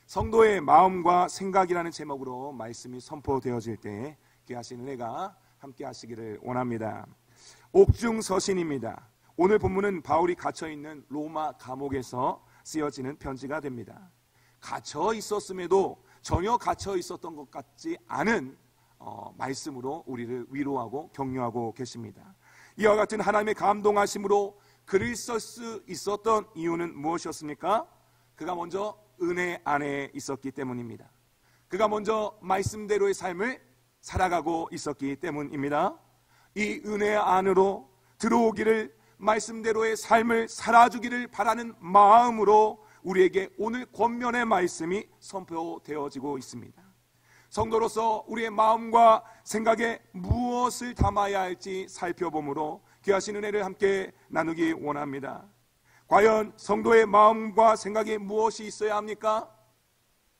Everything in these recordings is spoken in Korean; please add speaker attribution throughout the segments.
Speaker 1: 성도의 마음과 생각이라는 제목으로 말씀이 선포되어질 때 귀하신 은혜가 함께 하시기를 원합니다. 옥중서신입니다. 오늘 본문은 바울이 갇혀있는 로마 감옥에서 쓰여지는 편지가 됩니다. 갇혀 있었음에도 전혀 갇혀 있었던 것 같지 않은 말씀으로 우리를 위로하고 격려하고 계십니다. 이와 같은 하나님의 감동하심으로 글을 쓸 수 있었던 이유는 무엇이었습니까? 그가 먼저 은혜 안에 있었기 때문입니다. 그가 먼저 말씀대로의 삶을 살아가고 있었기 때문입니다. 이 은혜 안으로 들어오기를, 말씀대로의 삶을 살아주기를 바라는 마음으로 우리에게 오늘 권면의 말씀이 선포되어지고 있습니다. 성도로서 우리의 마음과 생각에 무엇을 담아야 할지 살펴보므로 귀하신 은혜를 함께 나누기 원합니다. 과연 성도의 마음과 생각에 무엇이 있어야 합니까?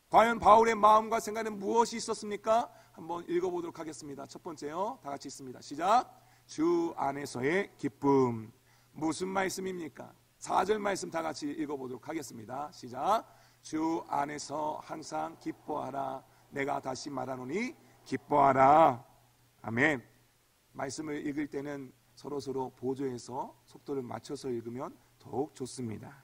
Speaker 1: 과연 바울의 마음과 생각에는 무엇이 있었습니까? 한번 읽어보도록 하겠습니다. 첫 번째요, 다 같이 있습니다. 시작. 주 안에서의 기쁨. 무슨 말씀입니까? 4절 말씀 다 같이 읽어보도록 하겠습니다. 시작. 주 안에서 항상 기뻐하라. 내가 다시 말하노니 기뻐하라. 아멘. 말씀을 읽을 때는 서로 보조해서 속도를 맞춰서 읽으면 더욱 좋습니다.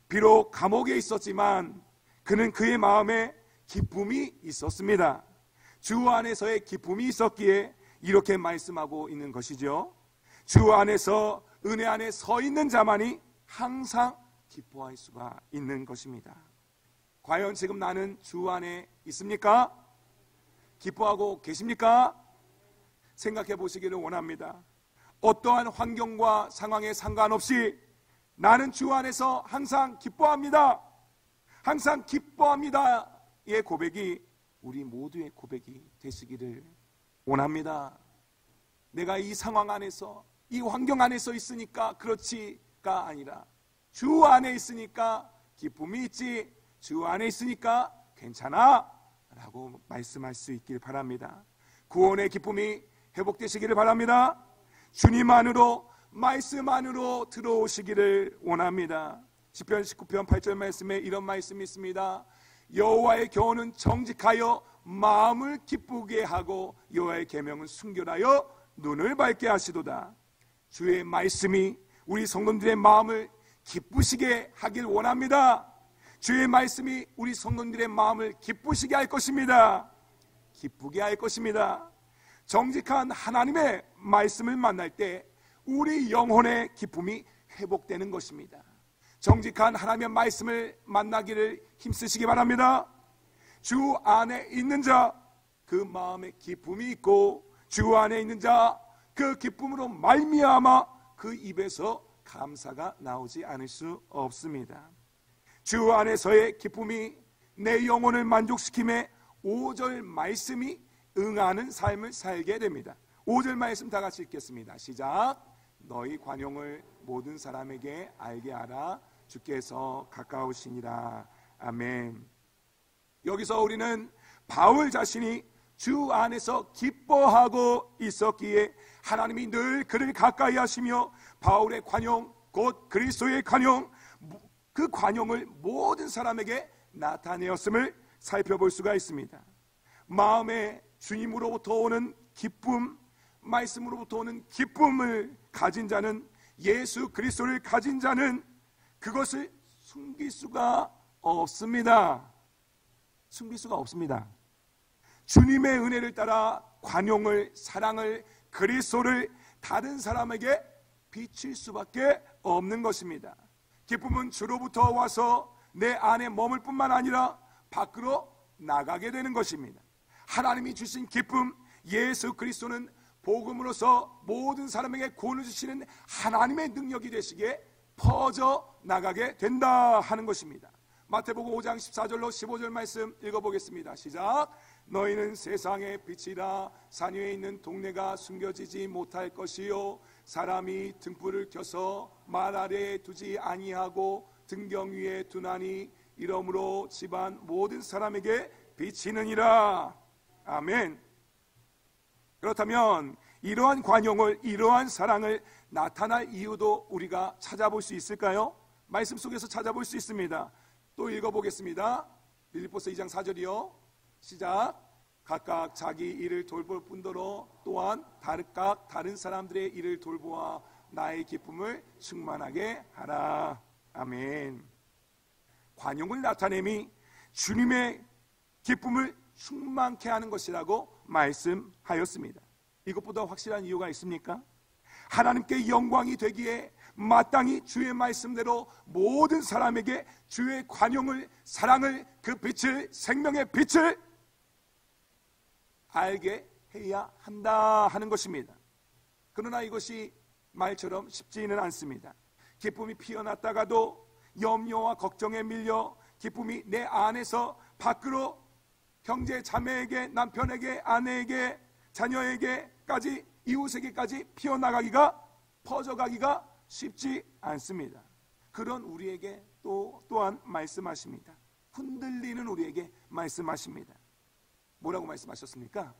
Speaker 1: 비록 감옥에 있었지만 그는 그의 마음에 기쁨이 있었습니다. 주 안에서의 기쁨이 있었기에 이렇게 말씀하고 있는 것이죠. 주 안에서, 은혜 안에 서 있는 자만이 항상 기뻐할 수가 있는 것입니다. 과연 지금 나는 주 안에 있습니까? 기뻐하고 계십니까? 생각해 보시기를 원합니다. 어떠한 환경과 상황에 상관없이 나는 주 안에서 항상 기뻐합니다. 항상 기뻐합니다. 의 고백이 우리 모두의 고백이 되시기를 원합니다. 내가 이 상황 안에서, 이 환경 안에서 있으니까 그렇지가 아니라 주 안에 있으니까 기쁨이 있지, 주 안에 있으니까 괜찮아 라고 말씀할 수 있길 바랍니다. 구원의 기쁨이 회복되시기를 바랍니다. 주님 안으로, 말씀 안으로 들어오시기를 원합니다. 시편 19편 8절 말씀에 이런 말씀이 있습니다. 여호와의 교훈은 정직하여 마음을 기쁘게 하고 여호와의 계명은 순결하여 눈을 밝게 하시도다. 주의 말씀이 우리 성도들의 마음을 기쁘시게 하길 원합니다. 주의 말씀이 우리 성도들의 마음을 기쁘시게 할 것입니다. 기쁘게 할 것입니다. 정직한 하나님의 말씀을 만날 때 우리 영혼의 기쁨이 회복되는 것입니다. 정직한 하나님의 말씀을 만나기를 힘쓰시기 바랍니다. 주 안에 있는 자, 그 마음에 기쁨이 있고, 주 안에 있는 자, 그 기쁨으로 말미암아 그 입에서 감사가 나오지 않을 수 없습니다. 주 안에서의 기쁨이 내 영혼을 만족시킴에 5절 말씀이 응하는 삶을 살게 됩니다. 5절 말씀 다 같이 읽겠습니다. 시작. 너희 관용을 모든 사람에게 알게 하라. 주께서 가까우시니라. 아멘. 여기서 우리는 바울 자신이 주 안에서 기뻐하고 있었기에 하나님이 늘 그를 가까이 하시며 바울의 관용, 곧 그리스도의 관용, 그 관용을 모든 사람에게 나타내었음을 살펴볼 수가 있습니다. 마음에 주님으로부터 오는 기쁨, 말씀으로부터 오는 기쁨을 가진 자는, 예수 그리스도를 가진 자는 그것을 숨길 수가 없습니다. 숨길 수가 없습니다. 주님의 은혜를 따라 관용을, 사랑을, 그리스도를 다른 사람에게 비칠 수밖에 없는 것입니다. 기쁨은 주로부터 와서 내 안에 머물 뿐만 아니라 밖으로 나가게 되는 것입니다. 하나님이 주신 기쁨, 예수 그리스도는 복음으로서 모든 사람에게 구원을 주시는 하나님의 능력이 되시기에 퍼져 나가게 된다 하는 것입니다. 마태복음 5장 14절로 15절 말씀 읽어보겠습니다. 시작. 너희는 세상의 빛이라. 산 위에 있는 동네가 숨겨지지 못할 것이요 사람이 등불을 켜서 말 아래에 두지 아니하고 등경 위에 두나니 이러므로 집안 모든 사람에게 비치느니라. 아멘. 그렇다면 이러한 관용을, 이러한 사랑을 나타날 이유도 우리가 찾아볼 수 있을까요? 말씀 속에서 찾아볼 수 있습니다. 또 읽어보겠습니다. 빌립보서 2장 4절이요. 시작. 각각 자기 일을 돌볼 뿐더러 또한 각각 다른 사람들의 일을 돌보아 나의 기쁨을 충만하게 하라. 아멘. 관용을 나타냄이 주님의 기쁨을 충만케 하는 것이라고 말씀하였습니다. 이것보다 확실한 이유가 있습니까? 하나님께 영광이 되기에 마땅히 주의 말씀대로 모든 사람에게 주의 관용을, 사랑을, 그 빛을, 생명의 빛을 알게 해야 한다 하는 것입니다. 그러나 이것이 말처럼 쉽지는 않습니다. 기쁨이 피어났다가도 염려와 걱정에 밀려 기쁨이 내 안에서 밖으로 형제 자매에게, 남편에게, 아내에게, 자녀에게까지, 이웃에게까지 피어나가기가, 퍼져가기가 쉽지 않습니다. 그런 우리에게 또한 말씀하십니다. 흔들리는 우리에게 말씀하십니다. 뭐라고 말씀하셨습니까?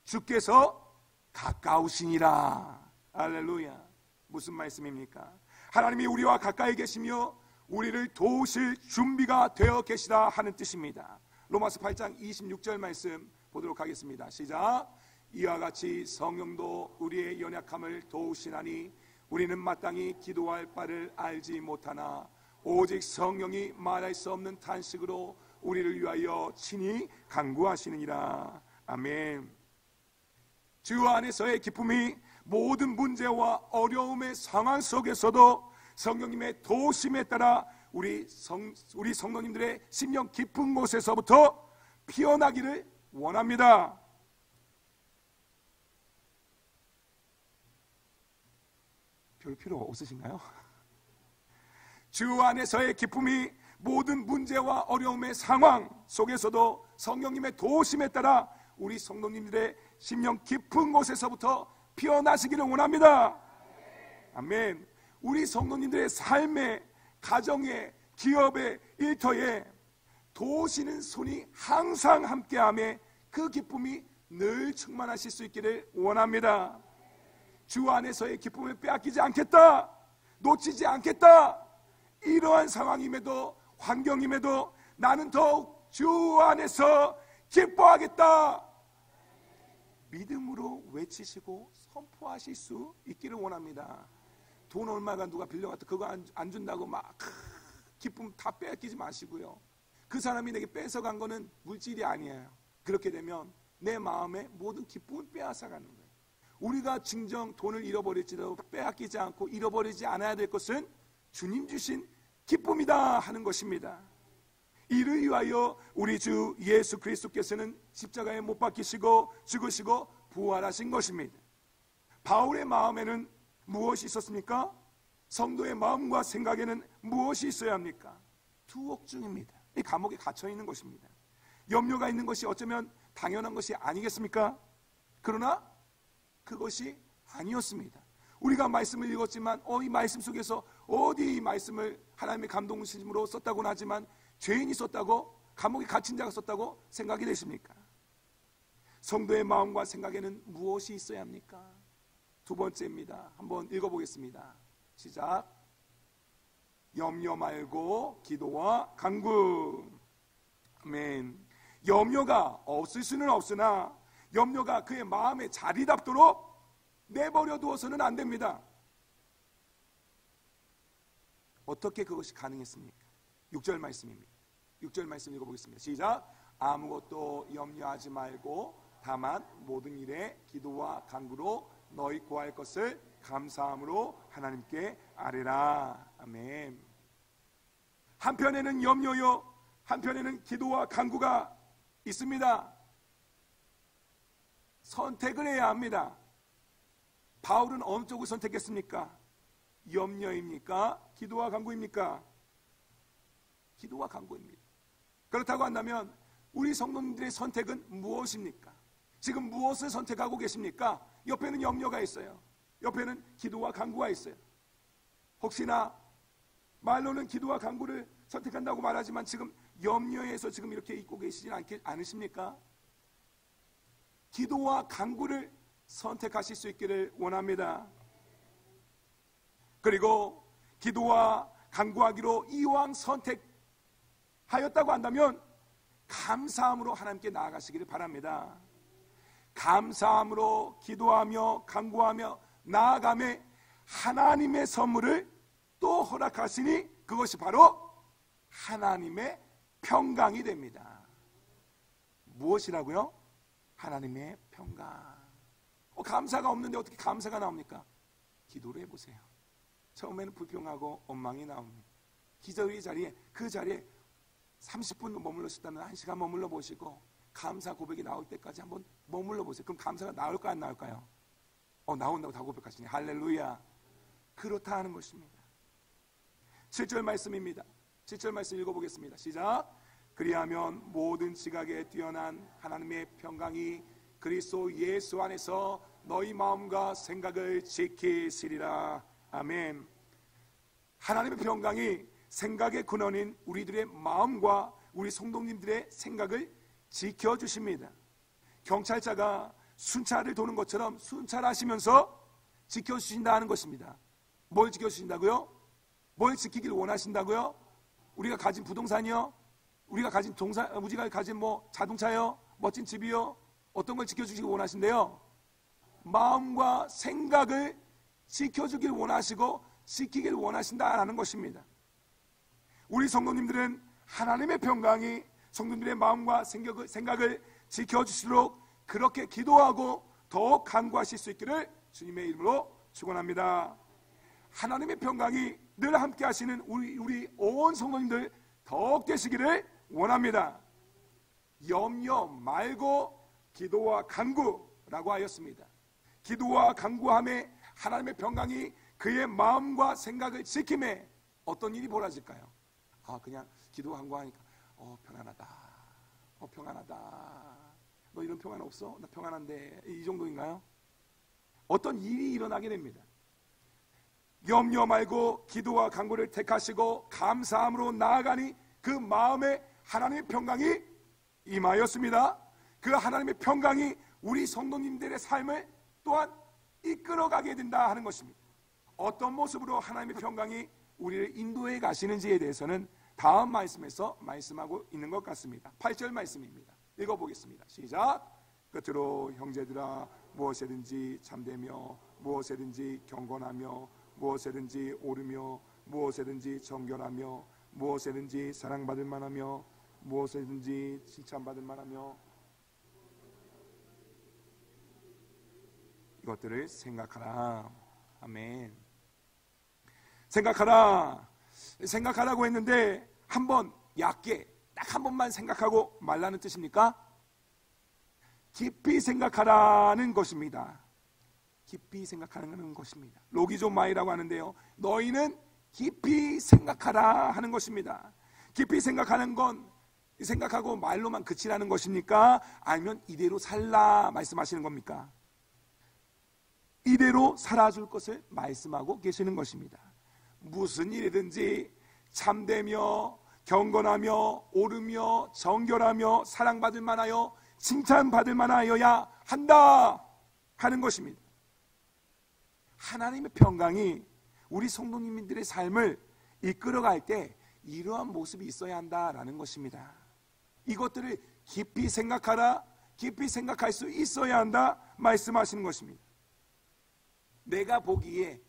Speaker 1: 주께서 가까우시니라. 할렐루야. 무슨 말씀입니까? 하나님이 우리와 가까이 계시며 우리를 도우실 준비가 되어 계시다 하는 뜻입니다. 로마서 8장 26절 말씀 보도록 하겠습니다. 시작. 이와 같이 성령도 우리의 연약함을 도우시나니 우리는 마땅히 기도할 바를 알지 못하나 오직 성령이 말할 수 없는 탄식으로 우리를 위하여 친히 간구하시느니라. 아멘. 주 안에서의 기쁨이 모든 문제와 어려움의 상황 속에서도 성령님의 도우심에 따라 우리 성도님들의 심령 깊은 곳에서부터 피어나기를 원합니다. 별 필요 없으신가요? 주 안에서의 기쁨이 모든 문제와 어려움의 상황 속에서도 성령님의 도우심에 따라 우리 성도님들의 심령 깊은 곳에서부터 피어나시기를 원합니다. 아멘. 우리 성도님들의 삶에, 가정에, 기업에, 일터에 도우시는 손이 항상 함께하며 그 기쁨이 늘 충만하실 수 있기를 원합니다. 주 안에서의 기쁨을 빼앗기지 않겠다, 놓치지 않겠다, 이러한 상황임에도, 환경임에도 나는 더욱 주 안에서 기뻐하겠다, 믿음으로 외치시고 선포하실 수 있기를 원합니다. 돈 얼마가 누가 빌려갔다 그거 안 준다고 막 기쁨 다 빼앗기지 마시고요. 그 사람이 내게 뺏어간 거는 물질이 아니에요. 그렇게 되면 내 마음의 모든 기쁨을 빼앗아가는 거예요. 우리가 증정 돈을 잃어버릴지라도 빼앗기지 않고 잃어버리지 않아야 될 것은 주님 주신 기쁨이다 하는 것입니다. 이를 위하여 우리 주 예수 그리스도께서는 십자가에 못 박히시고 죽으시고 부활하신 것입니다. 바울의 마음에는 무엇이 있었습니까? 성도의 마음과 생각에는 무엇이 있어야 합니까? 투옥중입니다. 이 감옥에 갇혀 있는 것입니다. 염려가 있는 것이 어쩌면 당연한 것이 아니겠습니까? 그러나 그것이 아니었습니다. 우리가 말씀을 읽었지만 이 말씀 속에서 어디 이 말씀을 하나님의 감동심으로 썼다고는 하지만 죄인이 썼다고, 감옥에 갇힌 자가 썼다고 생각이 되십니까? 성도의 마음과 생각에는 무엇이 있어야 합니까? 두 번째입니다. 한번 읽어보겠습니다. 시작. 염려 말고 기도와 간구. 아멘. 염려가 없을 수는 없으나 염려가 그의 마음에 자리 잡도록 내버려 두어서는 안 됩니다. 어떻게 그것이 가능했습니까? 6절 말씀입니다. 6절 말씀 읽어보겠습니다. 시작. 아무것도 염려하지 말고 다만 모든 일에 기도와 간구로 너희 구할 것을 감사함으로 하나님께 아뢰라. 아멘. 한편에는 염려요, 한편에는 기도와 간구가 있습니다. 선택을 해야 합니다. 바울은 어느 쪽을 선택했습니까? 염려입니까? 기도와 간구입니까? 기도와 간구입니다. 그렇다고 한다면 우리 성도님들의 선택은 무엇입니까? 지금 무엇을 선택하고 계십니까? 옆에는 염려가 있어요. 옆에는 기도와 간구가 있어요. 혹시나 말로는 기도와 간구를 선택한다고 말하지만 지금 염려에서 지금 이렇게 있고 계시지 않으십니까? 기도와 간구를 선택하실 수 있기를 원합니다. 그리고 기도와 간구하기로 이왕 하였다고 한다면 감사함으로 하나님께 나아가시기를 바랍니다. 감사함으로 기도하며 간구하며 나아가며 하나님의 선물을 또 허락하시니 그것이 바로 하나님의 평강이 됩니다. 무엇이라고요? 하나님의 평강. 감사가 없는데 어떻게 감사가 나옵니까? 기도를 해보세요. 처음에는 불평하고 원망이 나옵니다. 기도의 자리에, 그 자리에 30분 머물러 싶다면 1시간 머물러 보시고 감사 고백이 나올 때까지 한번 머물러 보세요. 그럼 감사가 나올까 안 나올까요? 나온다고 다 고백하시니 할렐루야. 그렇다 하는 것입니다. 7절 말씀입니다. 7절 말씀 읽어보겠습니다. 시작. 그리하면 모든 지각에 뛰어난 하나님의 평강이 그리스도 예수 안에서 너희 마음과 생각을 지키시리라. 아멘. 하나님의 평강이 생각의 근원인 우리들의 마음과 우리 성도님들의 생각을 지켜주십니다. 경찰차가 순찰을 도는 것처럼 순찰하시면서 지켜주신다는 것입니다. 뭘 지켜주신다고요? 뭘 지키길 원하신다고요? 우리가 가진 부동산이요? 우리가 가진 우리가 가진 자동차요? 멋진 집이요? 어떤 걸 지켜주시길 원하신대요? 마음과 생각을 지켜주길 원하시고 지키길 원하신다라는 것입니다. 우리 성도님들은 하나님의 평강이 성도님들의 마음과 생각을 지켜주시도록 그렇게 기도하고 더욱 간구하실 수 있기를 주님의 이름으로 축원합니다. 하나님의 평강이 늘 함께 하시는 우리 온 성도님들 더욱 되시기를 원합니다. 염려 말고 기도와 간구라고 하였습니다. 기도와 간구함에 하나님의 평강이 그의 마음과 생각을 지킴에 어떤 일이 벌어질까요? 그냥 기도와 간구하니까 평안하다. 평안하다. 너 이런 평안 없어? 나 평안한데. 이 정도인가요? 어떤 일이 일어나게 됩니다. 염려 말고 기도와 간구를 택하시고 감사함으로 나아가니 그 마음에 하나님의 평강이 임하였습니다. 그 하나님의 평강이 우리 성도님들의 삶을 또한 이끌어가게 된다 하는 것입니다. 어떤 모습으로 하나님의 평강이 우리를 인도해 가시는지에 대해서는 다음 말씀에서 말씀하고 있는 것 같습니다. 8절 말씀입니다. 읽어보겠습니다. 시작. 끝으로 형제들아 무엇이든지 참되며 무엇이든지 경건하며 무엇이든지 오르며 무엇이든지 정결하며 무엇이든지 사랑받을 만하며 무엇이든지 칭찬받을 만하며 이것들을 생각하라. 아멘. 생각하라고 했는데 한번 얕게 딱 한 번만 생각하고 말라는 뜻입니까? 깊이 생각하라는 것입니다. 깊이 생각하는 것입니다. 로기조마이라고 하는데요, 너희는 깊이 생각하라 하는 것입니다. 깊이 생각하는 건 생각하고 말로만 그치라는 것입니까? 아니면 이대로 살라 말씀하시는 겁니까? 이대로 살아줄 것을 말씀하고 계시는 것입니다. 무슨 일이든지 참되며 경건하며 오르며 정결하며 사랑받을 만하여 칭찬받을 만하여야 한다 하는 것입니다. 하나님의 평강이 우리 성도님들의 삶을 이끌어갈 때 이러한 모습이 있어야 한다라는 것입니다. 이것들을 깊이 생각하라, 깊이 생각할 수 있어야 한다 말씀하시는 것입니다. 내가 보기에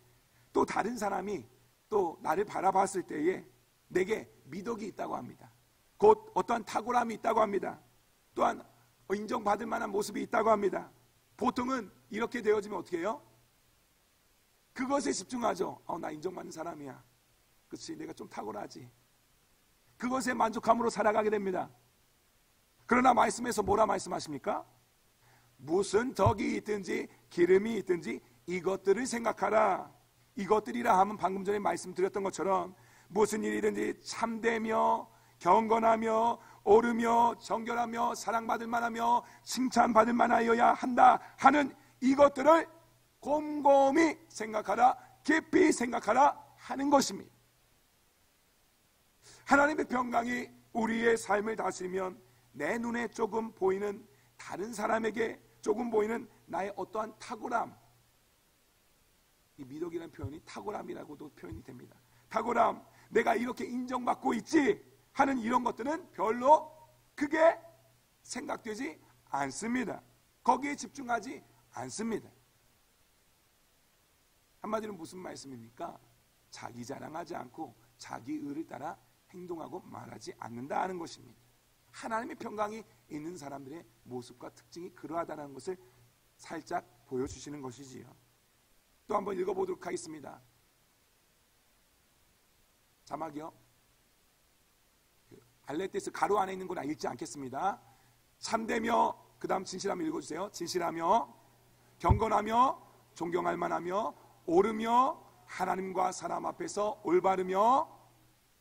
Speaker 1: 또 다른 사람이 또 나를 바라봤을 때에 내게 미덕이 있다고 합니다. 곧 어떠한 탁월함이 있다고 합니다. 또한 인정받을 만한 모습이 있다고 합니다. 보통은 이렇게 되어지면 어떻게 해요? 그것에 집중하죠. 나 인정받는 사람이야. 그렇지, 내가 좀 탁월하지. 그것에 만족함으로 살아가게 됩니다. 그러나 말씀에서 뭐라 말씀하십니까? 무슨 덕이 있든지 기름이 있든지 이것들을 생각하라. 이것들이라 하면 방금 전에 말씀드렸던 것처럼 무슨 일이든지 참되며 경건하며 오르며 정결하며 사랑받을 만하며 칭찬받을 만하여야 한다 하는 이것들을 곰곰이 생각하라, 깊이 생각하라 하는 것입니다. 하나님의 평강이 우리의 삶을 다스리면 내 눈에 조금 보이는 다른 사람에게 조금 보이는 나의 어떠한 탁월함, 이 미덕이라는 표현이 탁월함이라고도 표현이 됩니다. 탁월함, 내가 이렇게 인정받고 있지 하는 이런 것들은 별로 크게 생각되지 않습니다. 거기에 집중하지 않습니다. 한마디로 무슨 말씀입니까? 자기 자랑하지 않고 자기 의를 따라 행동하고 말하지 않는다는 것입니다. 하나님의 평강이 있는 사람들의 모습과 특징이 그러하다는 것을 살짝 보여주시는 것이지요. 또 한번 읽어보도록 하겠습니다. 자막이요. 알레테스 가로 안에 있는 건 읽지 않겠습니다. 참되며, 그 다음 진실하며 읽어주세요. 진실하며, 경건하며, 존경할 만하며, 옳으며, 하나님과 사람 앞에서 올바르며,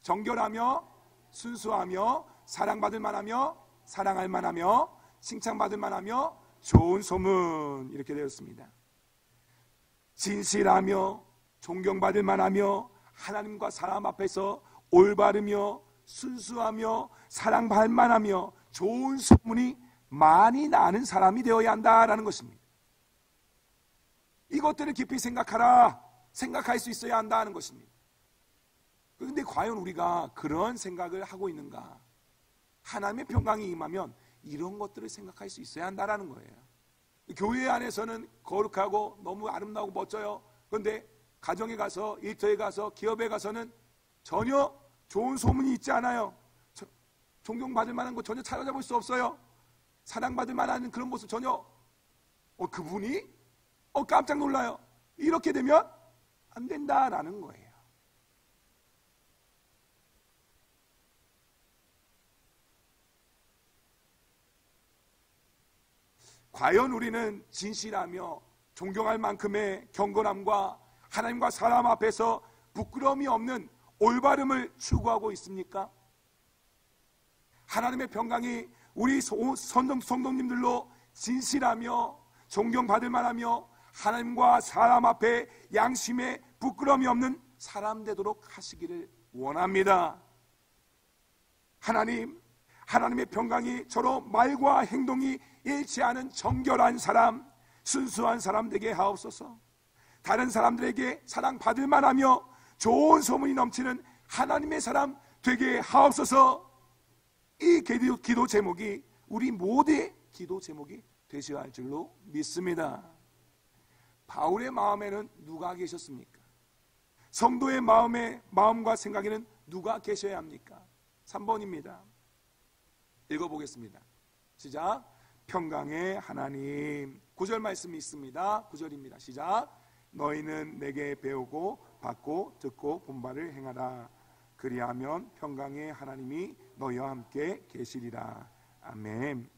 Speaker 1: 정결하며, 순수하며, 사랑받을 만하며, 사랑할 만하며, 칭찬받을 만하며, 좋은 소문, 이렇게 되었습니다. 진실하며, 존경받을 만하며, 하나님과 사람 앞에서 올바르며, 순수하며, 사랑받을 만하며, 좋은 소문이 많이 나는 사람이 되어야 한다라는 것입니다. 이것들을 깊이 생각하라, 생각할 수 있어야 한다는 것입니다. 그런데 과연 우리가 그런 생각을 하고 있는가? 하나님의 평강이 임하면 이런 것들을 생각할 수 있어야 한다는 거예요. 교회 안에서는 거룩하고 너무 아름다우고 멋져요. 그런데 가정에 가서, 일터에 가서, 기업에 가서는 전혀 좋은 소문이 있지 않아요. 존경받을 만한 거 전혀 찾아볼 수 없어요. 사랑받을 만한 그런 모습 전혀, 그분이? 깜짝 놀라요. 이렇게 되면 안 된다라는 거예요. 과연 우리는 진실하며 존경할 만큼의 경건함과 하나님과 사람 앞에서 부끄러움이 없는 올바름을 추구하고 있습니까? 하나님의 평강이 우리 성도님들로 진실하며 존경받을 만하며 하나님과 사람 앞에 양심에 부끄러움이 없는 사람 되도록 하시기를 원합니다. 하나님의 평강이 저로 말과 행동이 일치하는 정결한 사람, 순수한 사람 되게 하옵소서. 다른 사람들에게 사랑받을 만하며 좋은 소문이 넘치는 하나님의 사람 되게 하옵소서. 이 기도 제목이 우리 모두의 기도 제목이 되셔야 할 줄로 믿습니다. 바울의 마음에는 누가 계셨습니까? 성도의 마음과 생각에는 누가 계셔야 합니까? 3번입니다. 읽어보겠습니다. 시작. 평강의 하나님. 9절 말씀이 있습니다. 9절입니다. 시작. 너희는 내게 배우고 받고 듣고 본 바를 행하라. 그리하면 평강의 하나님이 너희와 함께 계시리라. 아멘.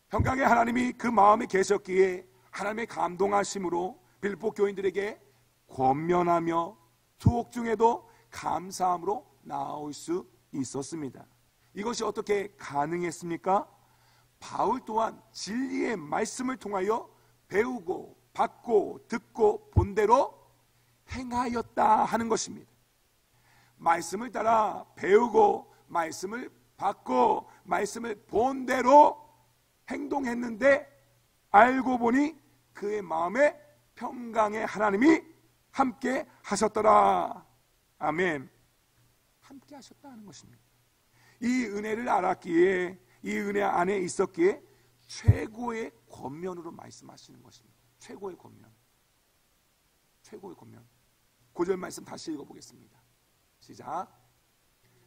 Speaker 1: 평강의 하나님이 그 마음에 계셨기에 하나님의 감동하심으로 빌립보 교인들에게 권면하며 투옥 중에도 감사함으로 나아올 수 있었습니다. 이것이 어떻게 가능했습니까? 바울 또한 진리의 말씀을 통하여 배우고 받고 듣고 본 대로 행하였다 하는 것입니다. 말씀을 따라 배우고 말씀을 받고 말씀을 본 대로 행동했는데 알고 보니 그의 마음에 평강의 하나님이 함께 하셨더라. 아멘. 함께 하셨다는 것입니다. 이 은혜를 알았기에, 이 은혜 안에 있었기에 최고의 권면으로 말씀하시는 것입니다. 최고의 권면. 최고의 권면. 9절 말씀 다시 읽어보겠습니다. 시작.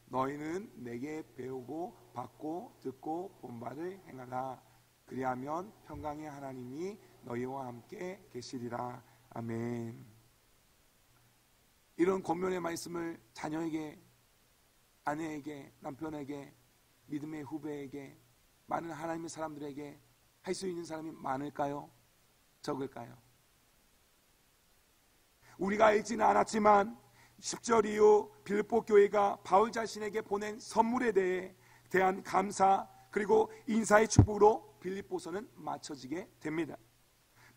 Speaker 1: 너희는 내게 배우고 받고 듣고 본 바를 행하라. 그리하면 평강의 하나님이 너희와 함께 계시리라. 아멘. 이런 권면의 말씀을 자녀에게, 아내에게, 남편에게, 믿음의 후배에게, 많은 하나님의 사람들에게 할 수 있는 사람이 많을까요? 적을까요? 우리가 알지는 않았지만 10절 이후 빌립보 교회가 바울 자신에게 보낸 선물에 대한 감사 그리고 인사의 축복으로 빌립보서는 마쳐지게 됩니다.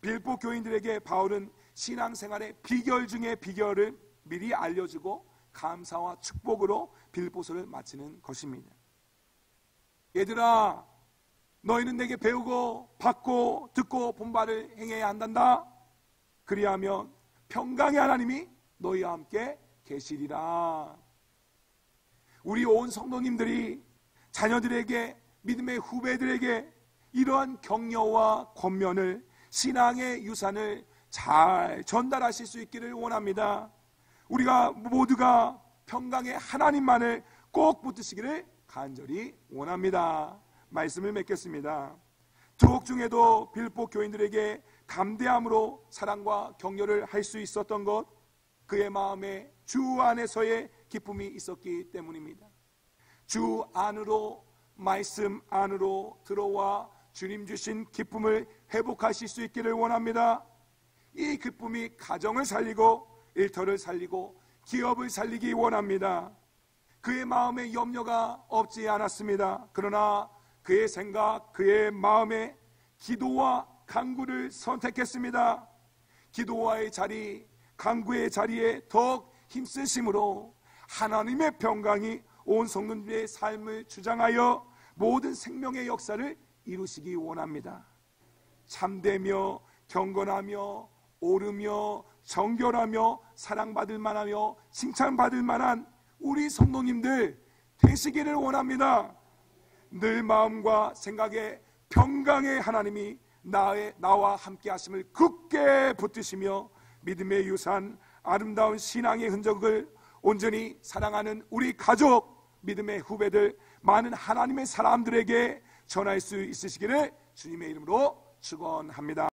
Speaker 1: 빌립보 교인들에게 바울은 신앙생활의 비결 중에 비결을 미리 알려주고 감사와 축복으로 빌립보서를 마치는 것입니다. 얘들아, 너희는 내게 배우고 받고 듣고 본 바를 행해야 한단다. 그리하면 평강의 하나님이 너희와 함께 계시리라. 우리 온 성도님들이 자녀들에게, 믿음의 후배들에게 이러한 격려와 권면을, 신앙의 유산을 잘 전달하실 수 있기를 원합니다. 우리가 모두가 평강의 하나님만을 꼭 붙드시기를 간절히 원합니다. 말씀을 맺겠습니다. 투옥 중에도 빌보 교인들에게 감대함으로 사랑과 격려를 할 수 있었던 것, 그의 마음에 주 안에서의 기쁨이 있었기 때문입니다. 주 안으로, 말씀 안으로 들어와 주님 주신 기쁨을 회복하실 수 있기를 원합니다. 이 기쁨이 가정을 살리고 일터를 살리고 기업을 살리기 원합니다. 그의 마음에 염려가 없지 않았습니다. 그러나 그의 생각, 그의 마음에 기도와 간구를 선택했습니다. 기도와의 자리, 간구의 자리에 더욱 힘쓰심으로 하나님의 평강이 온 성도들의 삶을 주장하여 모든 생명의 역사를 이루시기 원합니다. 참되며 경건하며 오르며 정결하며 사랑받을 만하며 칭찬받을 만한 우리 성도님들 되시기를 원합니다. 늘 마음과 생각에 평강의 하나님이 나와 함께 하심을 굳게 붙드시며 믿음의 유산, 아름다운 신앙의 흔적을 온전히 사랑하는 우리 가족, 믿음의 후배들, 많은 하나님의 사람들에게 전할 수 있으시기를 주님의 이름으로 축원합니다.